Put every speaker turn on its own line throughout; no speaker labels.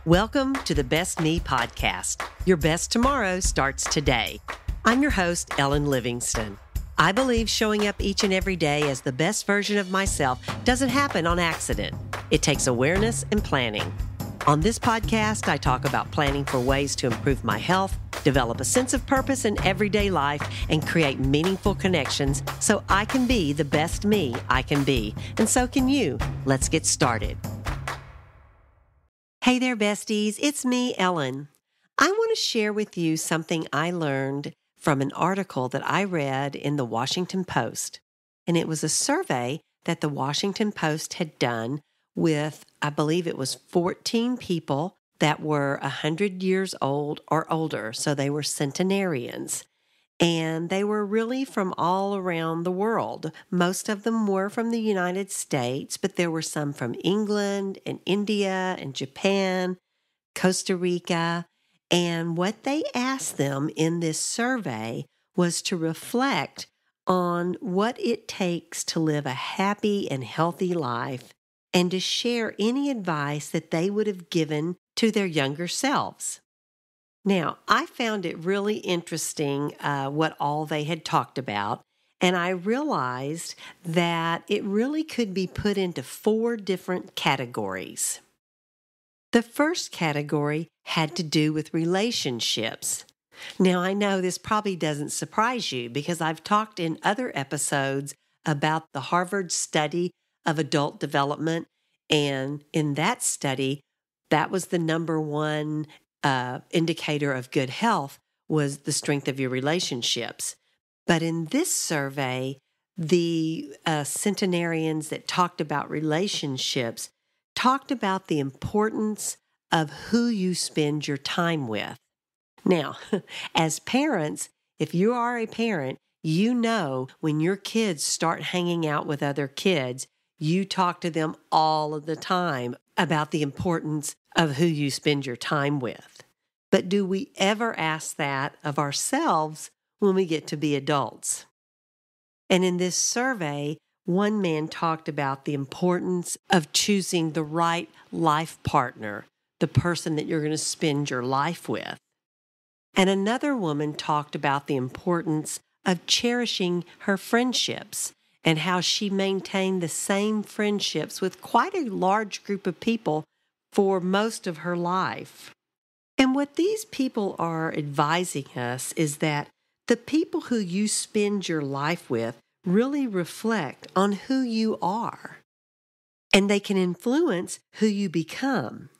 Welcome to the Best Me podcast. Your best tomorrow starts today. I'm your host, Ellen Livingston. I believe showing up each and every day as the best version of myself doesn't happen on accident. It takes awareness and planning. On this podcast, I talk about planning for ways to improve my health, develop a sense of purpose in everyday life, and create meaningful connections so I can be the best me I can be. And so can you. Let's get started. Hey there, besties. It's me, Ellen. I want to share with you something I learned from an article that I read in the Washington Post. And it was a survey that the Washington Post had done with, I believe it was 14 people that were 100 years old or older. So they were centenarians. And they were really from all around the world. Most of them were from the United States, but there were some from England and India and Japan, Costa Rica. And what they asked them in this survey was to reflect on what it takes to live a happy and healthy life and to share any advice that they would have given to their younger selves. Now, I found it really interesting what all they had talked about, and I realized that it really could be put into 4 different categories. The first category had to do with relationships. Now, I know this probably doesn't surprise you because I've talked in other episodes about the Harvard study of adult development, and in that study, that was the number one indicator of good health was the strength of your relationships. But in this survey, the centenarians that talked about relationships talked about the importance of who you spend your time with. Now, as parents, if you are a parent, you know when your kids start hanging out with other kids, you talk to them all of the time about the importance of who you spend your time with. But do we ever ask that of ourselves when we get to be adults? And in this survey, one man talked about the importance of choosing the right life partner, the person that you're going to spend your life with. And another woman talked about the importance of cherishing her friendships and how she maintained the same friendships with quite a large group of people for most of her life. And what these people are advising us is that the people who you spend your life with really reflect on who you are, and they can influence who you become.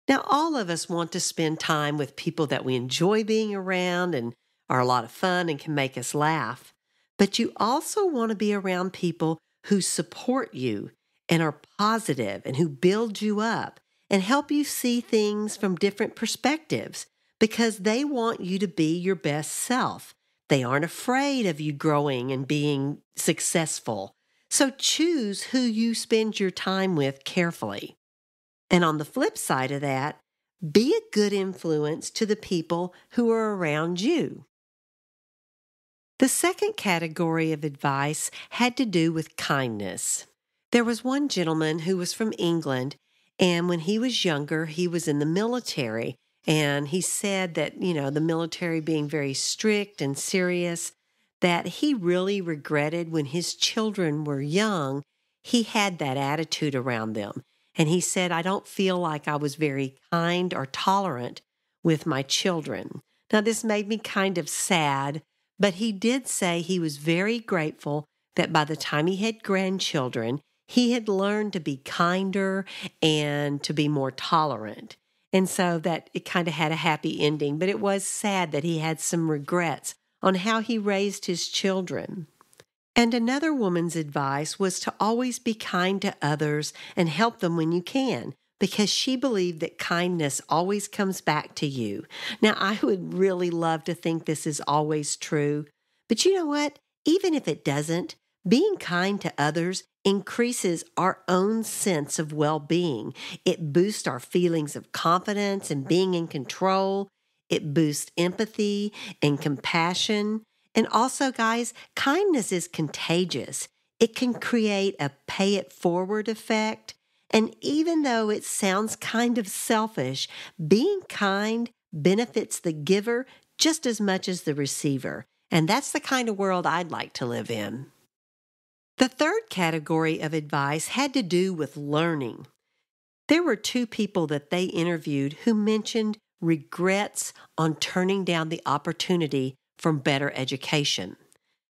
Now, all of us want to spend time with people that we enjoy being around and are a lot of fun and can make us laugh. But you also want to be around people who support you and are positive and who build you up and help you see things from different perspectives because they want you to be your best self. They aren't afraid of you growing and being successful. So choose who you spend your time with carefully. And on the flip side of that, be a good influence to the people who are around you. The second category of advice had to do with kindness. There was one gentleman who was from England, and when he was younger, he was in the military, and he said that, the military being very strict and serious, that he really regretted when his children were young, he had that attitude around them. And he said, I don't feel like I was very kind or tolerant with my children. Now, this made me kind of sad, but he did say he was very grateful that by the time he had grandchildren, he had learned to be kinder and to be more tolerant. And so that it kind of had a happy ending, but it was sad that he had some regrets on how he raised his children. And another woman's advice was to always be kind to others and help them when you can, because she believed that kindness always comes back to you. Now, I would really love to think this is always true, but you know what? Even if it doesn't, being kind to others increases our own sense of well-being. It boosts our feelings of confidence and being in control. It boosts empathy and compassion. And also, guys, kindness is contagious. It can create a pay-it-forward effect, And even though it sounds kind of selfish, being kind benefits the giver just as much as the receiver. And that's the kind of world I'd like to live in. The third category of advice had to do with learning. There were two people that they interviewed who mentioned regrets on turning down the opportunity for better education.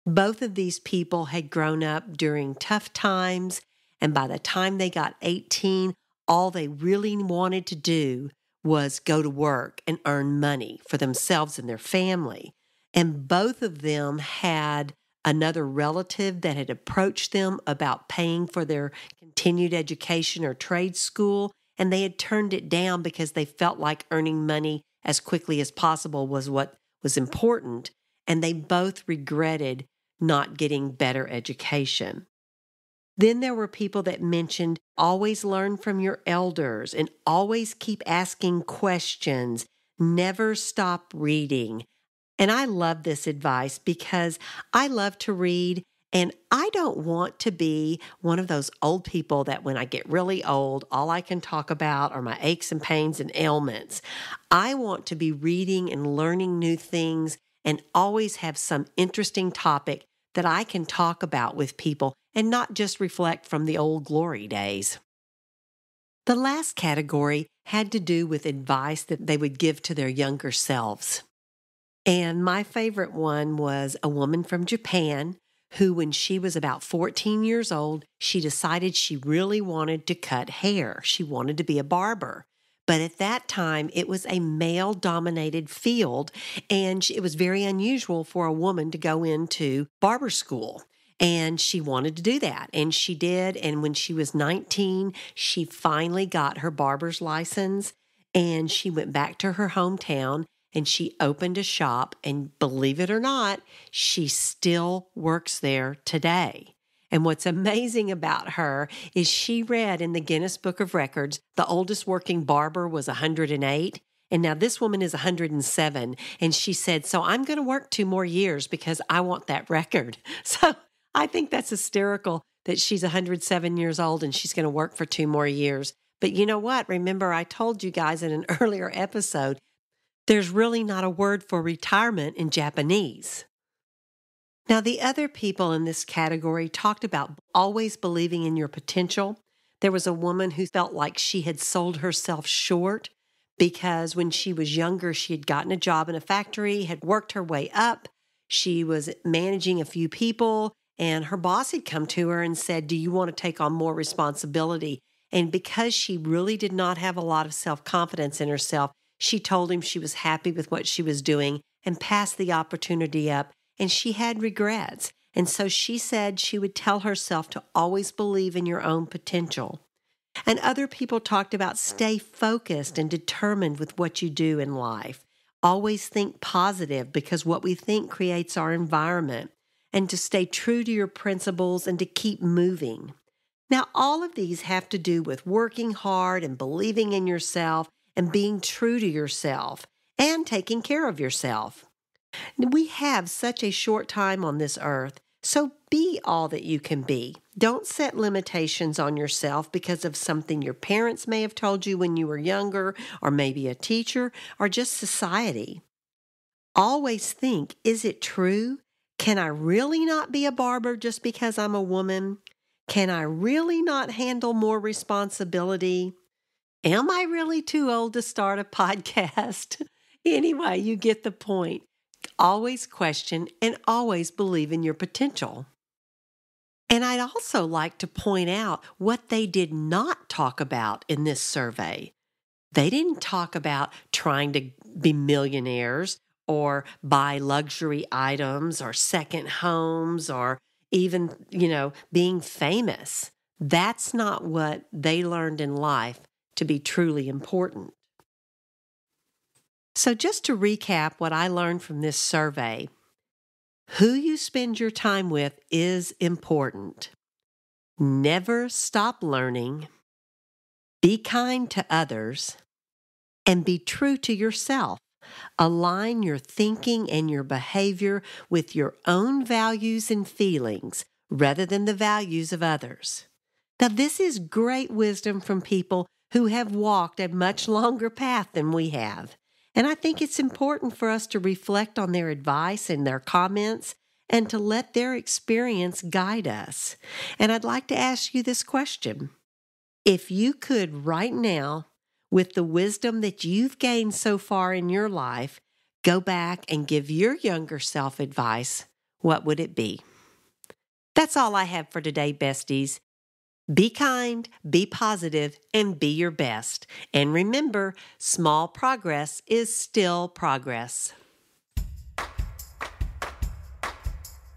Both of these people had grown up during tough times, and by the time they got 18, all they really wanted to do was go to work and earn money for themselves and their family. And both of them had another relative that had approached them about paying for their continued education or trade school, and they had turned it down because they felt like earning money as quickly as possible was what was important, and they both regretted not getting better education. Then there were people that mentioned always learn from your elders and always keep asking questions, never stop reading. And I love this advice because I love to read, and I don't want to be one of those old people that when I get really old, all I can talk about are my aches and pains and ailments. I want to be reading and learning new things and always have some interesting topic that I can talk about with people and not just reflect from the old glory days. The last category had to do with advice that they would give to their younger selves. And my favorite one was a woman from Japan who, when she was about 14 years old, she decided she really wanted to cut hair. She wanted to be a barber. But at that time, it was a male-dominated field, and it was very unusual for a woman to go into barber school. And she wanted to do that, and she did. And when she was 19, she finally got her barber's license, and she went back to her hometown, and she opened a shop, and believe it or not, she still works there today. And what's amazing about her is she read in the Guinness Book of Records, the oldest working barber was 108, and now this woman is 107, and she said, so I'm going to work 2 more years because I want that record. So I think that's hysterical that she's 107 years old and she's going to work for 2 more years. But you know what? Remember, I told you guys in an earlier episode, there's really not a word for retirement in Japanese. Now, the other people in this category talked about always believing in your potential. There was a woman who felt like she had sold herself short because when she was younger, she had gotten a job in a factory, had worked her way up. She was managing a few people, and her boss had come to her and said, do you want to take on more responsibility? And because she really did not have a lot of self-confidence in herself, she told him she was happy with what she was doing and passed the opportunity up. And she had regrets. And so she said she would tell herself to always believe in your own potential. And other people talked about stay focused and determined with what you do in life. Always think positive because what we think creates our environment. And to stay true to your principles and to keep moving. Now, all of these have to do with working hard and believing in yourself and being true to yourself and taking care of yourself. We have such a short time on this earth, so be all that you can be. Don't set limitations on yourself because of something your parents may have told you when you were younger, or maybe a teacher, or just society. Always think, is it true? Can I really not be a barber just because I'm a woman? Can I really not handle more responsibility? Am I really too old to start a podcast? Anyway, you get the point. Always question and always believe in your potential. And I'd also like to point out what they did not talk about in this survey. They didn't talk about trying to be millionaires or buy luxury items or second homes or even, being famous. That's not what they learned in life to be truly important. So just to recap what I learned from this survey, who you spend your time with is important. Never stop learning. Be kind to others. And be true to yourself. Align your thinking and your behavior with your own values and feelings rather than the values of others. Now, this is great wisdom from people who have walked a much longer path than we have. And I think it's important for us to reflect on their advice and their comments and to let their experience guide us. And I'd like to ask you this question. If you could right now, with the wisdom that you've gained so far in your life, go back and give your younger self advice, what would it be? That's all I have for today, besties. Be kind, be positive, and be your best. And remember, small progress is still progress.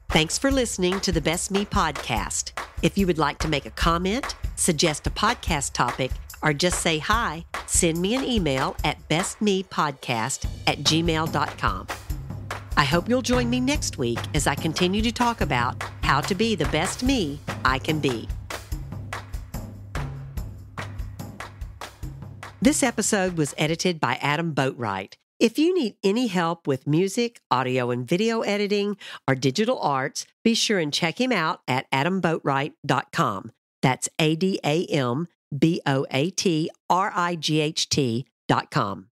Thanks for listening to the Best Me podcast. If you would like to make a comment, suggest a podcast topic, or just say hi, send me an email at bestmepodcast@gmail.com. I hope you'll join me next week as I continue to talk about how to be the best me I can be. This episode was edited by Adam Boatwright. If you need any help with music, audio and video editing, or digital arts, be sure and check him out at adamboatwright.com. That's ADAMBOATRIGHT.com.